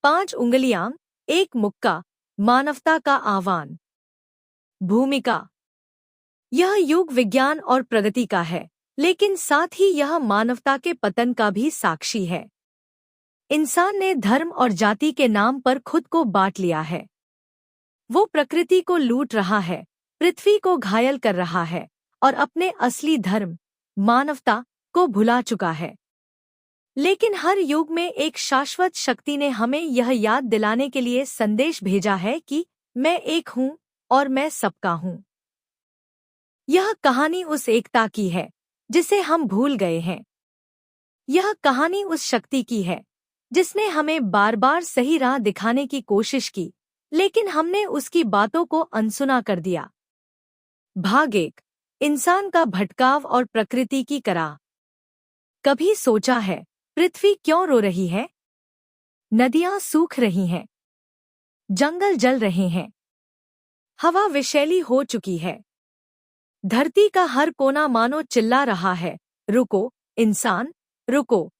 5 उंगलियां, एक मुक्का, मानवता का आह्वान। भूमिका। यह युग विज्ञान और प्रगति का है, लेकिन साथ ही यह मानवता के पतन का भी साक्षी है। इंसान ने धर्म और जाति के नाम पर खुद को बांट लिया है। वो प्रकृति को लूट रहा है, पृथ्वी को घायल कर रहा है और अपने असली धर्म, मानवता, को भुला चुका है। लेकिन हर युग में एक शाश्वत शक्ति ने हमें यह याद दिलाने के लिए संदेश भेजा है कि मैं एक हूँ और मैं सबका हूँ। यह कहानी उस एकता की है जिसे हम भूल गए हैं। यह कहानी उस शक्ति की है जिसने हमें बार बार सही राह दिखाने की कोशिश की, लेकिन हमने उसकी बातों को अनसुना कर दिया। भाग 1। इंसान का भटकाव और प्रकृति की कराह। कभी सोचा है पृथ्वी क्यों रो रही है? नदियां सूख रही हैं, जंगल जल रहे हैं, हवा विषैली हो चुकी है। धरती का हर कोना मानो चिल्ला रहा है, रुको इंसान, रुको।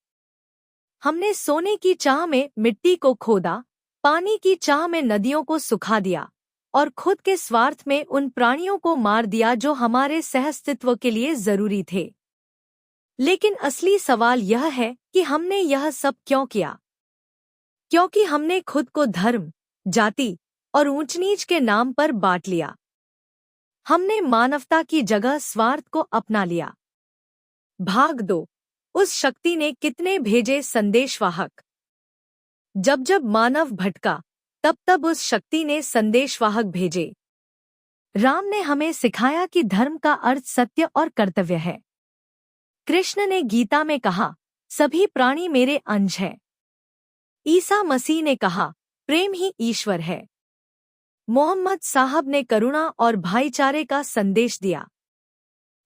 हमने सोने की चाह में मिट्टी को खोदा, पानी की चाह में नदियों को सुखा दिया और खुद के स्वार्थ में उन प्राणियों को मार दिया जो हमारे सहअस्तित्व के लिए जरूरी थे। लेकिन असली सवाल यह है कि हमने यह सब क्यों किया? क्योंकि हमने खुद को धर्म, जाति और ऊंच नीच के नाम पर बांट लिया। हमने मानवता की जगह स्वार्थ को अपना लिया। भाग 2। उस शक्ति ने कितने भेजे संदेशवाहक। जब जब मानव भटका, तब तब उस शक्ति ने संदेशवाहक भेजे। राम ने हमें सिखाया कि धर्म का अर्थ सत्य और कर्तव्य है। कृष्ण ने गीता में कहा, सभी प्राणी मेरे अंश हैं। ईसा मसीह ने कहा, प्रेम ही ईश्वर है। मोहम्मद साहब ने करुणा और भाईचारे का संदेश दिया।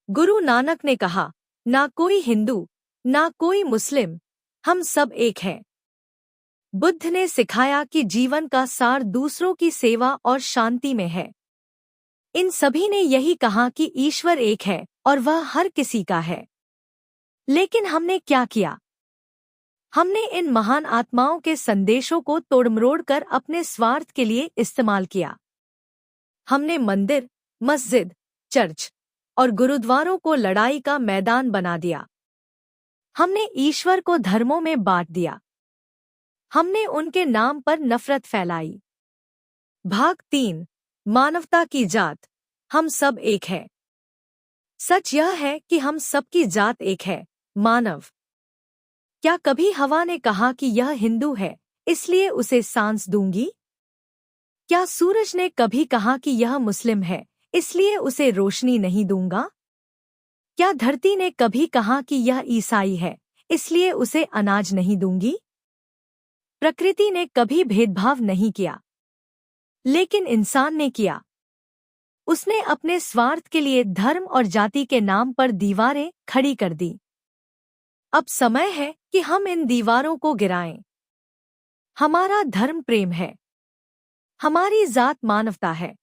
गुरु नानक ने कहा, ना कोई हिंदू, ना कोई मुस्लिम, हम सब एक हैं। बुद्ध ने सिखाया कि जीवन का सार दूसरों की सेवा और शांति में है। इन सभी ने यही कहा कि ईश्वर एक है और वह हर किसी का है। लेकिन हमने क्या किया? हमने इन महान आत्माओं के संदेशों को तोड़मरोड़ कर अपने स्वार्थ के लिए इस्तेमाल किया। हमने मंदिर, मस्जिद, चर्च और गुरुद्वारों को लड़ाई का मैदान बना दिया। हमने ईश्वर को धर्मों में बांट दिया। हमने उनके नाम पर नफरत फैलाई। भाग 3। मानवता की जात। हम सब एक हैं। सच यह है कि हम सबकी जात एक है, मानव। क्या कभी हवा ने कहा कि यह हिंदू है इसलिए उसे सांस दूंगी? क्या सूरज ने कभी कहा कि यह मुस्लिम है इसलिए उसे रोशनी नहीं दूंगा? क्या धरती ने कभी कहा कि यह ईसाई है इसलिए उसे अनाज नहीं दूंगी? प्रकृति ने कभी भेदभाव नहीं किया, लेकिन इंसान ने किया। उसने अपने स्वार्थ के लिए धर्म और जाति के नाम पर दीवारें खड़ी कर दी। अब समय है कि हम इन दीवारों को गिराएं। हमारा धर्म प्रेम है। हमारी जात मानवता है।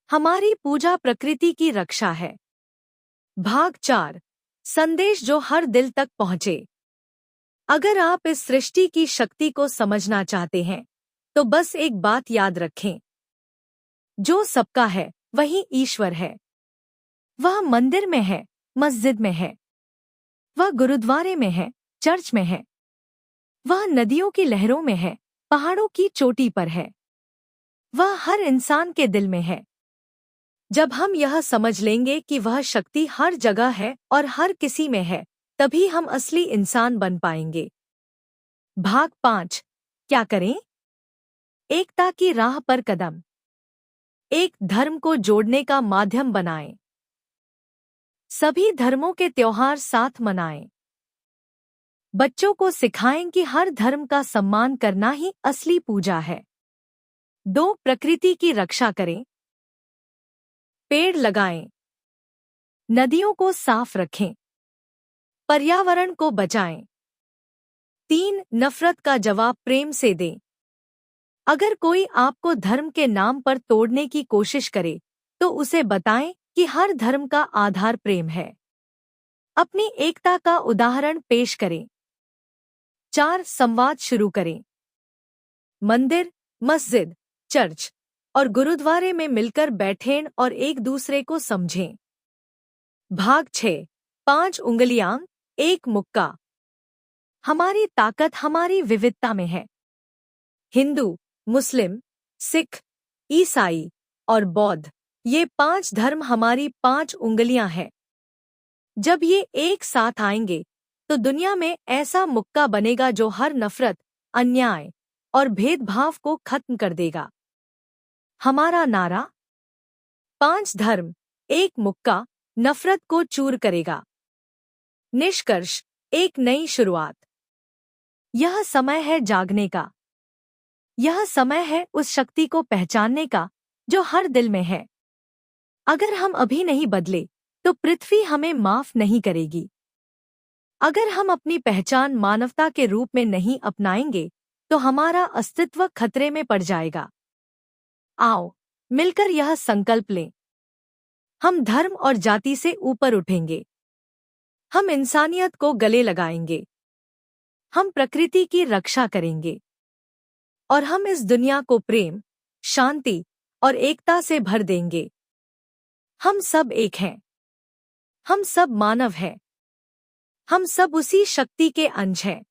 हमारी पूजा प्रकृति की रक्षा है। भाग 4। संदेश जो हर दिल तक पहुंचे। अगर आप इस सृष्टि की शक्ति को समझना चाहते हैं, तो बस एक बात याद रखें। जो सबका है, वही ईश्वर है। वह मंदिर में है, मस्जिद में है। वह गुरुद्वारे में है, चर्च में है। वह नदियों की लहरों में है, पहाड़ों की चोटी पर है। वह हर इंसान के दिल में है। जब हम यह समझ लेंगे कि वह शक्ति हर जगह है और हर किसी में है, तभी हम असली इंसान बन पाएंगे। भाग 5। क्या करें? एकता की राह पर कदम। एक धर्म को जोड़ने का माध्यम बनाएं। सभी धर्मों के त्योहार साथ मनाएं। बच्चों को सिखाएं कि हर धर्म का सम्मान करना ही असली पूजा है। 2. प्रकृति की रक्षा करें। पेड़ लगाएं। नदियों को साफ रखें। पर्यावरण को बचाएं। 3. नफरत का जवाब प्रेम से दें। अगर कोई आपको धर्म के नाम पर तोड़ने की कोशिश करे, तो उसे बताएं कि हर धर्म का आधार प्रेम है। अपनी एकता का उदाहरण पेश करें। 4. संवाद शुरू करें। मंदिर, मस्जिद, चर्च और गुरुद्वारे में मिलकर बैठें और एक दूसरे को समझें। भाग 6। 5 उंगलियां, एक मुक्का। हमारी ताकत हमारी विविधता में है। हिंदू, मुस्लिम, सिख, ईसाई और बौद्ध, ये 5 धर्म हमारी 5 उंगलियां हैं। जब ये एक साथ आएंगे तो दुनिया में ऐसा मुक्का बनेगा जो हर नफरत, अन्याय और भेदभाव को खत्म कर देगा। हमारा नारा, 5 धर्म, एक मुक्का, नफरत को चूर करेगा। निष्कर्ष, एक नई शुरुआत। यह समय है जागने का। यह समय है उस शक्ति को पहचानने का जो हर दिल में है। अगर हम अभी नहीं बदले तो पृथ्वी हमें माफ नहीं करेगी। अगर हम अपनी पहचान मानवता के रूप में नहीं अपनाएंगे तो हमारा अस्तित्व खतरे में पड़ जाएगा। आओ मिलकर यह संकल्प लें। हम धर्म और जाति से ऊपर उठेंगे। हम इंसानियत को गले लगाएंगे। हम प्रकृति की रक्षा करेंगे और हम इस दुनिया को प्रेम, शांति और एकता से भर देंगे। हम सब एक हैं। हम सब मानव हैं। हम सब उसी शक्ति के अंश हैं।